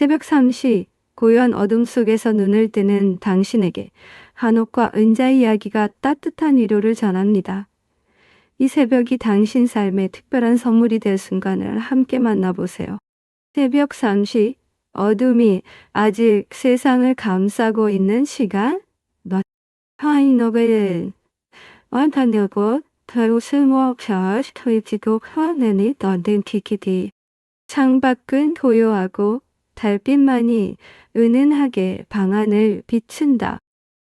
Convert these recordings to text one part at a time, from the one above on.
새벽 3시 고요한 어둠 속에서 눈을 뜨는 당신에게 한옥과 은자 이야기가 따뜻한 위로를 전합니다. 이 새벽이 당신 삶에 특별한 선물이 될 순간을 함께 만나보세요. 새벽 3시 어둠이 아직 세상을 감싸고 있는 시간. 너 하이노벨 완탄되고 더우스모 별 토이지고 화내니 너는 키키디. 창밖은 고요하고 달빛만이 은은하게 방 안을 비춘다.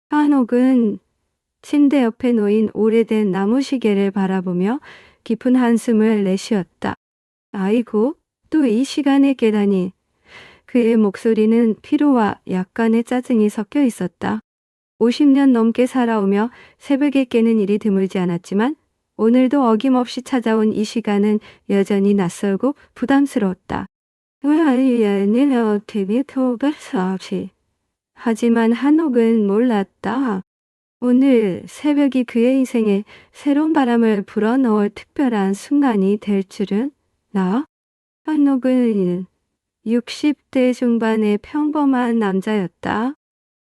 한옥은 침대 옆에 놓인 오래된 나무 시계를 바라보며 깊은 한숨을 내쉬었다. 아이고, 또 이 시간에 깨다니. 그의 목소리는 피로와 약간의 짜증이 섞여 있었다. 50년 넘게 살아오며 새벽에 깨는 일이 드물지 않았지만 오늘도 어김없이 찾아온 이 시간은 여전히 낯설고 부담스러웠다. 하지만 한옥은 몰랐다. 오늘 새벽이 그의 인생에 새로운 바람을 불어넣을 특별한 순간이 될 줄은. 한옥은 60대 중반의 평범한 남자였다.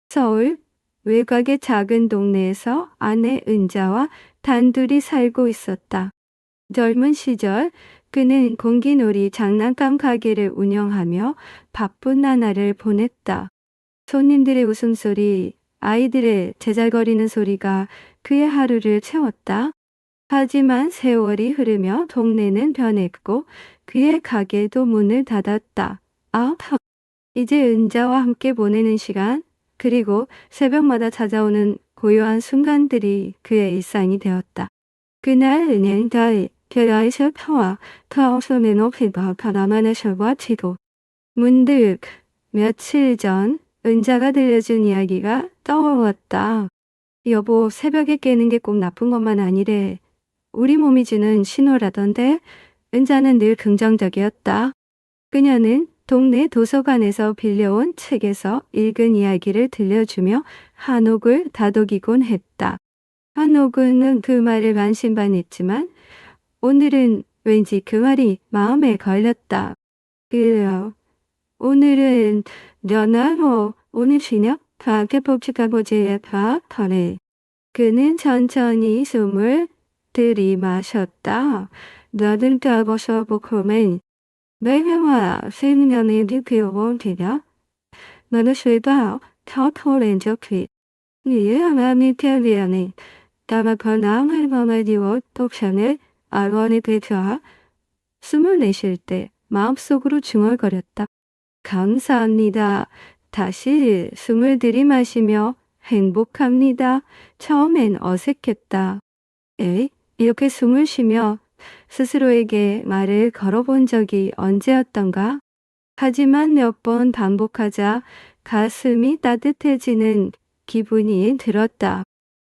서울 외곽의 작은 동네에서 아내 은자와 단둘이 살고 있었다. 젊은 시절 그는 공기놀이 장난감 가게를 운영하며 바쁜 나날을 보냈다. 손님들의 웃음소리, 아이들의 제잘거리는 소리가 그의 하루를 채웠다. 하지만 세월이 흐르며 동네는 변했고 그의 가게도 문을 닫았다. 이제 은자와 함께 보내는 시간, 그리고 새벽마다 찾아오는 고요한 순간들이 그의 일상이 되었다. 그날 은행가에 별아이셔 터와 터어서메 높이바 바라만에셔와 치고 문득 며칠 전 은자가 들려준 이야기가 떠올랐다. 여보, 새벽에 깨는 게 꼭 나쁜 것만 아니래. 우리 몸이 주는 신호라던데. 은자는 늘 긍정적이었다. 그녀는 동네 도서관에서 빌려온 책에서 읽은 이야기를 들려주며 한옥을 다독이곤 했다. 한옥은 그 말을 반신반했지만 오늘은 왠지 그 말이 마음에 걸렸다. 그래요. 오늘은 연하로 오늘 저녁 밖에 복지가보지에 터래. 그는 천천히 숨을 들이마셨다. 너는 가보셔 보고는 매일와 생년이 느껴본 되냐? 너는睡到 터토렌 적휘. 이해하면 편리하네. 다만 건강을 범하디워 독션을 알원이 되자 숨을 내쉴 때 마음속으로 중얼거렸다. 감사합니다. 다시 숨을 들이마시며 행복합니다. 처음엔 어색했다. 이렇게 숨을 쉬며 스스로에게 말을 걸어본 적이 언제였던가? 하지만 몇 번 반복하자 가슴이 따뜻해지는 기분이 들었다.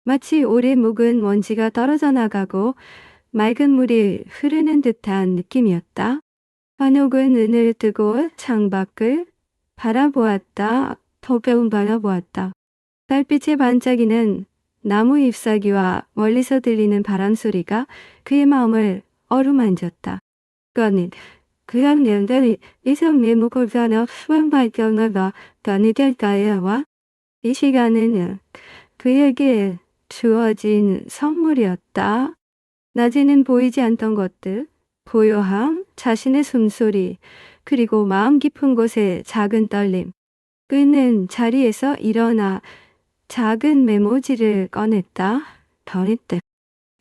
마치 오래 묵은 먼지가 떨어져 나가고 맑은 물이 흐르는 듯한 느낌이었다. 한옥은 눈을 뜨고 창밖을 바라보았다. 더벼운 바라보았다. 달빛의 반짝이는 나무 잎사귀와 멀리서 들리는 바람 소리가 그의 마음을 어루만졌다. 그런 년들이 이성내 무골자나 수행 발견하다 변이 될까요와 이 시간에는 그에게 주어진 선물이었다. 낮에는 보이지 않던 것들, 고요함, 자신의 숨소리, 그리고 마음 깊은 곳에 작은 떨림. 그는 자리에서 일어나 작은 메모지를 꺼냈다. 더했다.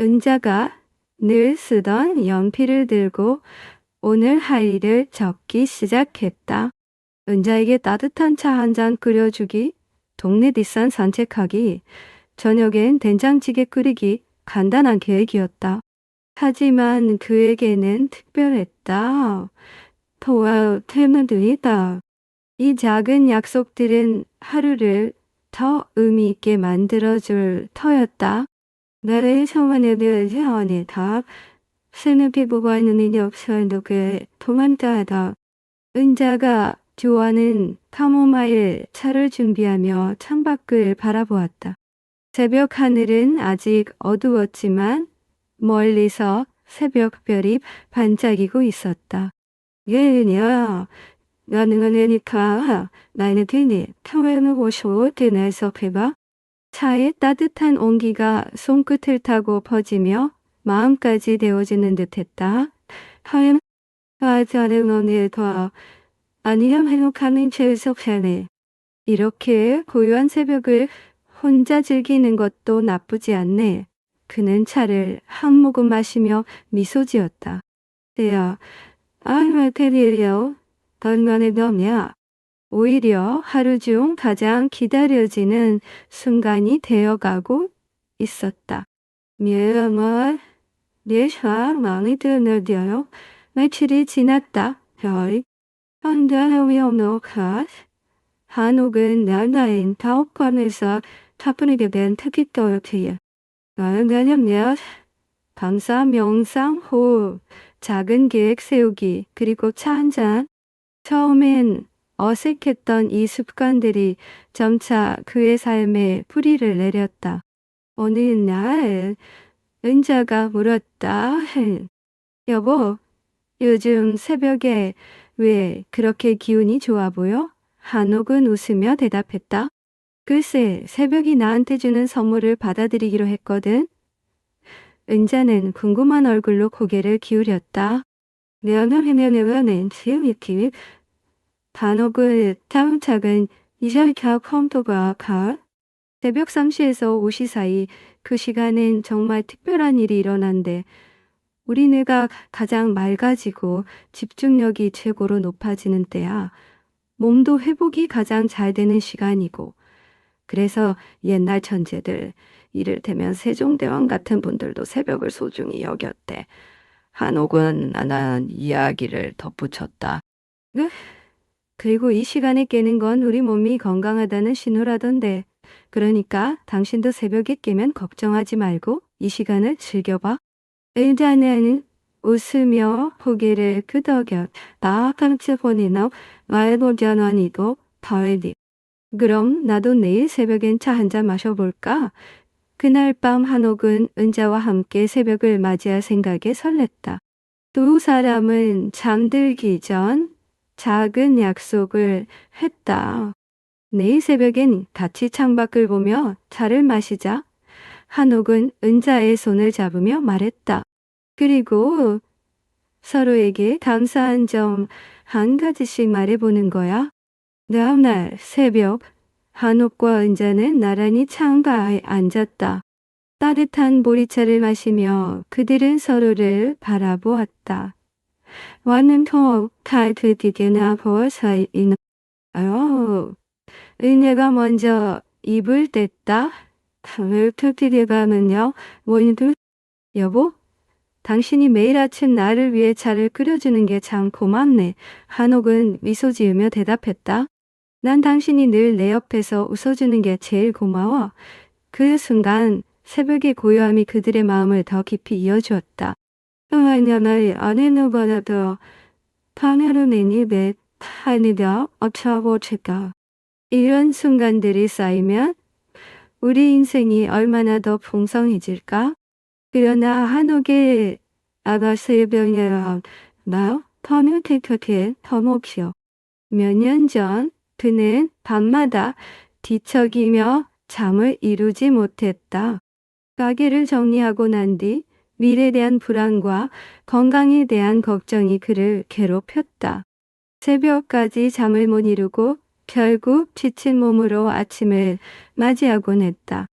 은자가 늘 쓰던 연필을 들고 오늘 할 일을 적기 시작했다. 은자에게 따뜻한 차 한 잔 끓여주기, 동네 뒷산 산책하기, 저녁엔 된장찌개 끓이기, 간단한 계획이었다. 하지만 그에게는 특별했다. 도와 태문들이다. 이 작은 약속들은 하루를 더 의미 있게 만들어줄 터였다. 나를 소원에 대해 언니다. 스누피 보고 있는 엽서도 그 도망자다. 은자가 좋아하는 카모마일 차를 준비하며 창밖을 바라보았다. 새벽 하늘은 아직 어두웠지만 멀리서 새벽별이 반짝이고 있었다. 얘냐, 가능하니까 나는 드니 평행을 보시고 드네서 해봐. 차의 따뜻한 온기가 손끝을 타고 퍼지며 마음까지 데워지는 듯했다. 하얀 화자는 오늘과 아니면 행복하는 최석현에 이렇게 고요한 새벽을 혼자 즐기는 것도 나쁘지 않네. 그는 차를 한 모금 마시며 미소 지었다. 야, 아이고 테리요. 덜면에 너냐. 오히려 하루 중 가장 기다려지는 순간이 되어가고 있었다. 미안해. 내샤 마음이 드는데요. 며칠이 지났다. 별. 한달이 없노카. 한옥은 나나인 타옥관에서 타분하게 된 특이도였지요. 왜냐면 감사 명상 후 작은 계획 세우기 그리고 차 한 잔. 처음엔 어색했던 이 습관들이 점차 그의 삶에 뿌리를 내렸다. 어느 날 은자가 물었다. 여보, 요즘 새벽에 왜 그렇게 기운이 좋아 보여? 한옥은 웃으며 대답했다. 글쎄, 새벽이 나한테 주는 선물을 받아들이기로 했거든. 은자는 궁금한 얼굴로 고개를 기울였다. 내어놓으면 지우이키 단옥은 차근차근 이절켜 컴도가 가. 새벽 3시에서 5시 사이 그 시간엔 정말 특별한 일이 일어난대. 우리 뇌가 가장 맑아지고 집중력이 최고로 높아지는 때야. 몸도 회복이 가장 잘 되는 시간이고. 그래서 옛날 천재들, 이를테면 세종대왕 같은 분들도 새벽을 소중히 여겼대. 한옥은 나난 이야기를 덧붙였다. 그리고 이 시간에 깨는 건 우리 몸이 건강하다는 신호라던데. 그러니까 당신도 새벽에 깨면 걱정하지 말고 이 시간을 즐겨봐. 일자는 웃으며 고개를 끄덕여 나 깜짝보니너 말보자너니도 덜디. 그럼 나도 내일 새벽엔 차 한 잔 마셔볼까? 그날 밤 한옥은 은자와 함께 새벽을 맞이할 생각에 설렜다. 두 사람은 잠들기 전 작은 약속을 했다. 내일 새벽엔 같이 창밖을 보며 차를 마시자. 한옥은 은자의 손을 잡으며 말했다. 그리고 서로에게 감사한 점 한 가지씩 말해보는 거야. 다음날 새벽 한옥과 은자는 나란히 창가에 앉았다. 따뜻한 보리차를 마시며 그들은 서로를 바라보았다. 완은 더 칼트디게나 보사이는 은혜가 먼저 입을 뗐다. 을 트디게가는요. 원인들 여보? 당신이 매일 아침 나를 위해 차를 끓여주는 게 참 고맙네. 한옥은 미소 지으며 대답했다. 난 당신이 늘 내 옆에서 웃어주는 게 제일 고마워. 그 순간 새벽의 고요함이 그들의 마음을 더 깊이 이어주었다. 왜냐면 어느 누구보다도 파멸은 입에 타니려 업쳐보칠까. 이런 순간들이 쌓이면 우리 인생이 얼마나 더 풍성해질까? 그러나 한옥의 아가씨의 병이라 나 터뮤테크게 터목시오. 몇 년 전 그는 밤마다 뒤척이며 잠을 이루지 못했다. 가게를 정리하고 난 뒤 미래에 대한 불안과 건강에 대한 걱정이 그를 괴롭혔다. 새벽까지 잠을 못 이루고 결국 지친 몸으로 아침을 맞이하곤 했다.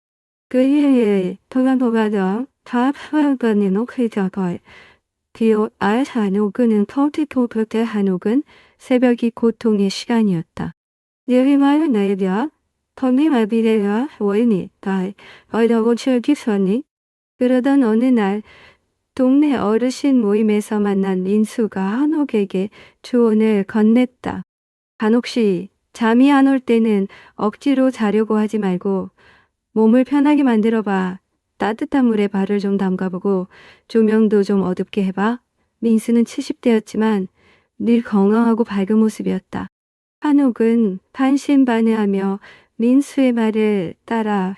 그의 도가도가던 다파가는 오크자걸 디오 알 한옥은 터티토그때 한옥은 새벽이 고통의 시간이었다. 내리말 내려 터미마비레가 원이 달 어려고 즐기서니 그러던 어느 날 동네 어르신 모임에서 만난 민수가 한옥에게 조언을 건넸다. 한옥 씨, 잠이 안 올 때는 억지로 자려고 하지 말고 몸을 편하게 만들어봐. 따뜻한 물에 발을 좀 담가보고 조명도 좀 어둡게 해봐. 민수는 70대였지만 늘 건강하고 밝은 모습이었다. 한옥은 반신반의하며 민수의 말을 따라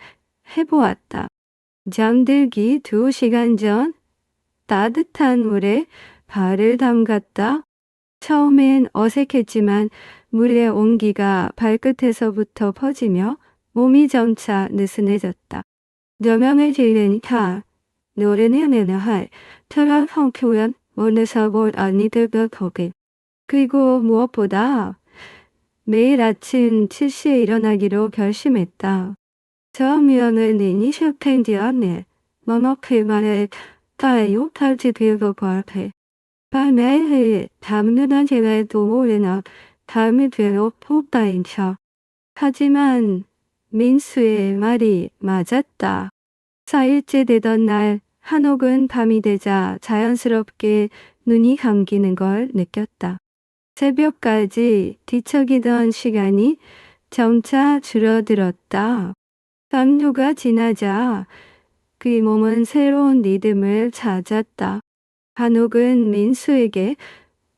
해보았다. 잠들기 2시간 전 따뜻한 물에 발을 담갔다. 처음엔 어색했지만 물의 온기가 발끝에서부터 퍼지며 몸이 점차 느슨해졌다. 조명을 들으니까 노래는 할 트롯 형표현 오늘서 볼 언니들과 거기. 그리고 무엇보다 매일 아침 7시에 일어나기로 결심했다. 처음이라는 이니 쇼팽디언네 머머클만의 타요 탈지 빌고 벌페. 밤에 담느던 제가도 모르나 다음이 되어 폭다인쳐. 하지만 민수의 말이 맞았다. 4일째 되던 날 한옥은 밤이 되자 자연스럽게 눈이 감기는 걸 느꼈다. 새벽까지 뒤척이던 시간이 점차 줄어들었다. 3주가 지나자 그의 몸은 새로운 리듬을 찾았다. 한옥은 민수에게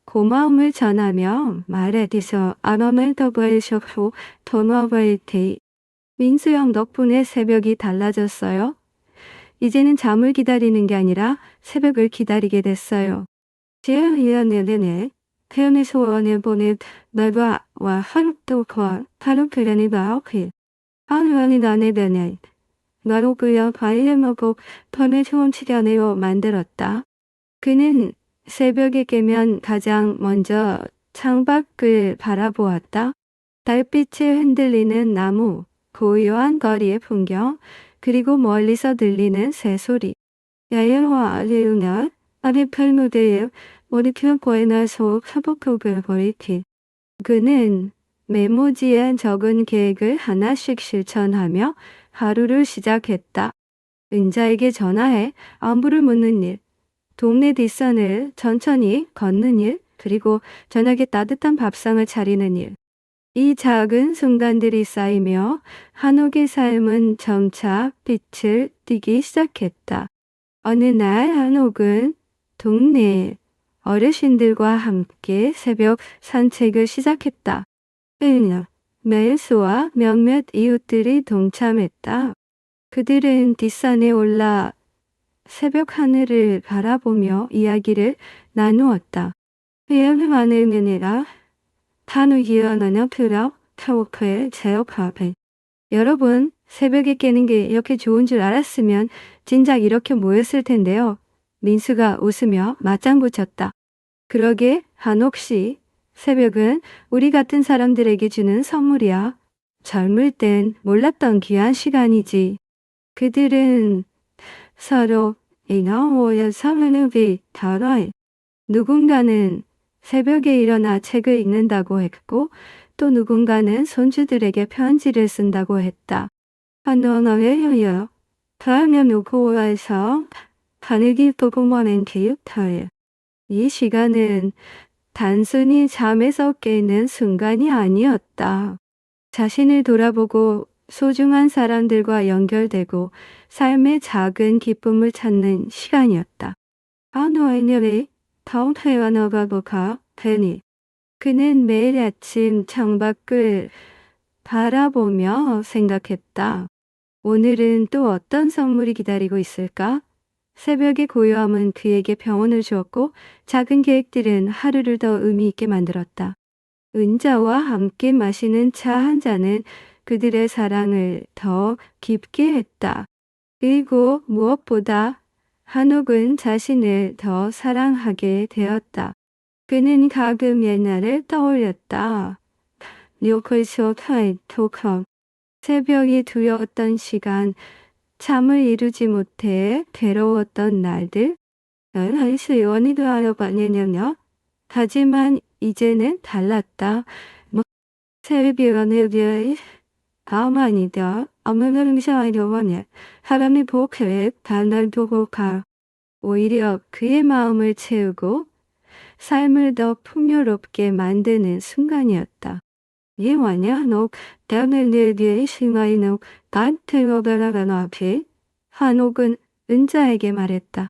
고마움을 전하며 말해대서 아범을 더버리셨고 도마버릴 테이. 민수 형 덕분에 새벽이 달라졌어요. 이제는 잠을 기다리는 게 아니라 새벽을 기다리게 됐어요. 제일 이어내내 태연의 소원을 보낸 날과 하루도과 하루 그련이 바오키. 하루안이 나네 되네. 나로 그려 과일을 먹고 밤의 소원 치려내어 만들었다. 그는 새벽에 깨면 가장 먼저 창밖을 바라보았다. 달빛에 흔들리는 나무, 고요한 거리의 풍경, 그리고 멀리서 들리는 새소리. 야영화 레우나 아래 팔무대에 머리큐 고에나소 카보크를 버리키. 그는 메모지에 적은 계획을 하나씩 실천하며 하루를 시작했다. 은자에게 전화해 안부를 묻는 일, 동네 뒷산을 천천히 걷는 일, 그리고 저녁에 따뜻한 밥상을 차리는 일. 이 작은 순간들이 쌓이며 한옥의 삶은 점차 빛을 띠기 시작했다. 어느 날 한옥은 동네 어르신들과 함께 새벽 산책을 시작했다. 멜스와 몇몇 이웃들이 동참했다. 그들은 뒷산에 올라 새벽 하늘을 바라보며 이야기를 나누었다. 회원만을 내내라 타누기어나나 프라 타워크의 제어파벨. 여러분, 새벽에 깨는 게 이렇게 좋은 줄 알았으면 진작 이렇게 모였을 텐데요. 민수가 웃으며 맞장구 쳤다. 그러게 한옥씨, 새벽은 우리 같은 사람들에게 주는 선물이야. 젊을 땐 몰랐던 귀한 시간이지. 그들은 서로 이나오야 사면을 달아이. 누군가는 새벽에 일어나 책을 읽는다고 했고 또 누군가는 손주들에게 편지를 쓴다고 했다. 한번어회여여 다음에 누구와에서 바늘기 보고만한 교육터에. 이 시간은 단순히 잠에서 깨는 순간이 아니었다. 자신을 돌아보고 소중한 사람들과 연결되고 삶의 작은 기쁨을 찾는 시간이었다. 아노아이녀의 타운회와너가보가 베니. 그는 매일 아침 창밖을 바라보며 생각했다. 오늘은 또 어떤 선물이 기다리고 있을까? 새벽의 고요함은 그에게 병원을 주었고 작은 계획들은 하루를 더 의미 있게 만들었다. 은자와 함께 마시는 차 한 잔은 그들의 사랑을 더 깊게 했다. 그리고 무엇보다 한옥은 자신을 더 사랑하게 되었다. 그는 가끔 옛날을 떠올렸다. 료컬쇼 타이 토컴. 새벽이 두려웠던 시간, 잠을 이루지 못해 괴로웠던 날들. 나이스 원이도 알아봤냐냐. 하지만 이제는 달랐다. 새벽에 비해 가만히다. 어머니는 샤이려원해. 사람이 보게 단날 두고 가. 오히려 그의 마음을 채우고 삶을 더 풍요롭게 만드는 순간이었다. 예와냐 너 때문에 내 뒤에 심하이는 단테러베라는 앞에 한옥은 은자에게 말했다.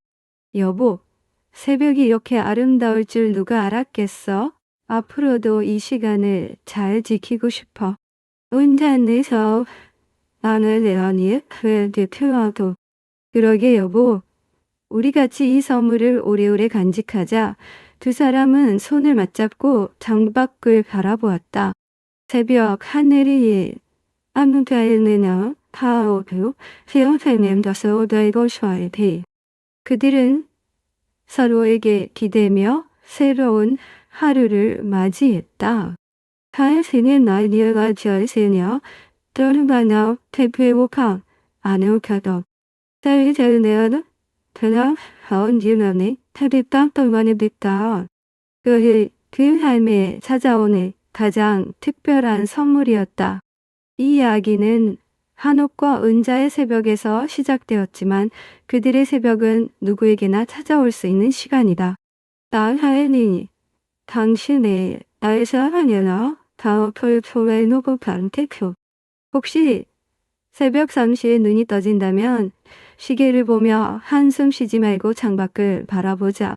여보, 새벽이 이렇게 아름다울 줄 누가 알았겠어? 앞으로도 이 시간을 잘 지키고 싶어. 은자내서 나는 레언이 그래도 필요하도. 그러게 여보, 우리 같이 이 선물을 오래오래 간직하자. 두 사람은 손을 맞잡고 창밖을 바라보았다. 새벽 하늘이 암흑하였느냐 하오고 시험생님 다소 되고 셔야지. 그들은 서로에게 기대며 새로운 하루를 맞이했다. 하늘새는 날개가 져있으며 떠르가나 대표고가 안오가도 사회자은에어도 그냥 언제나네 타깃당 동안에 됐다. 그 삶에 찾아오는 가장 특별한 선물이었다. 이 이야기는 한옥과 은자의 새벽에서 시작되었지만 그들의 새벽은 누구에게나 찾아올 수 있는 시간이다. 나 하연이 당신의 나의 사랑이나 다음을 소외놓고 반대표. 혹시 새벽 3시에 눈이 떠진다면 시계를 보며 한숨 쉬지 말고 창밖을 바라보자.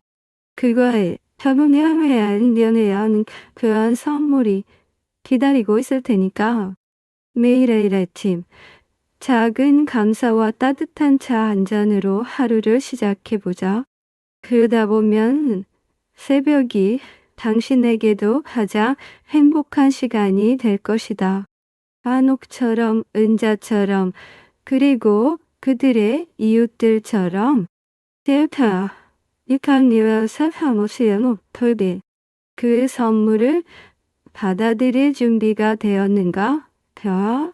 그거에 협응해야 하는 그런 선물이 기다리고 있을 테니까. 매일의 아침 작은 감사와 따뜻한 차 한 잔으로 하루를 시작해보자. 그러다 보면 새벽이 당신에게도 가장 행복한 시간이 될 것이다. 한옥처럼 은자처럼 그리고 그들의 이웃들처럼 델타 이칸니와 사하모시아노 톨비 그 선물을 받아들일 준비가 되었는가? 더